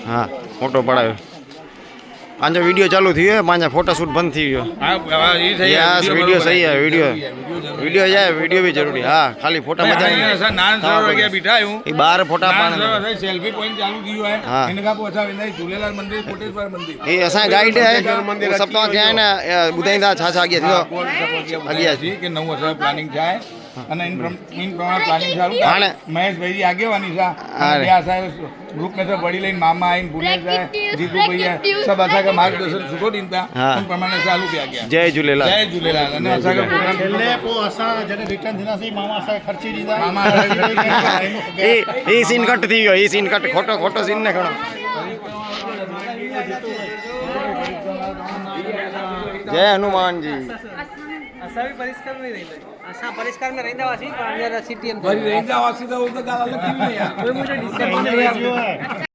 हाँ फोटो पड़ायो पांच वीडियो चालू थी है पांच फोटो शूट बंद थी गयो यस वीडियो सही है वीडियो जाए वीडियो भी जरूरी हाँ खाली फोटा मजा नहीं बाहर फोटा पाने सेल्फी पॉइंट चालू थी है हाँ इनका पोछा विंदा झूलेलाल मंदिर कोटेश्वर मंदिर ये असा गाइड है सब तो क्या है ना बुधाईंदा छा छा आगे थी अगिया थी कि नव वर्ष प्लानिंग થાય અને इन प्रमाण प्लानिंग ચાલુ हाणे महेश भाई આગેવાની છે અને આ સાહેબ ग्रुप में से बड़ी लाइन मामा आइन बुलेट है जीतू भैया सब असा का मार्गदर्शन सुखो दीनता उन प्रमाणे चालू किया गया जय झूलेलाल અને असा का प्रोग्राम છેલ્લે પો અસા જને રિટર્ન થના સી મામા અસા ખર્ચી દીધા मामा એ સીન કટ થઈ ગયો એ સીન કટ ખોટો ખોટો સીન ને ઘણો जय हनुमान जी असा भी परिष्कार नहीं रहता असा परिष्कार में रहता वासी पण अंदर सिटी रहता वासी तो गाल अलग थी यार मुझे डिस्टर्ब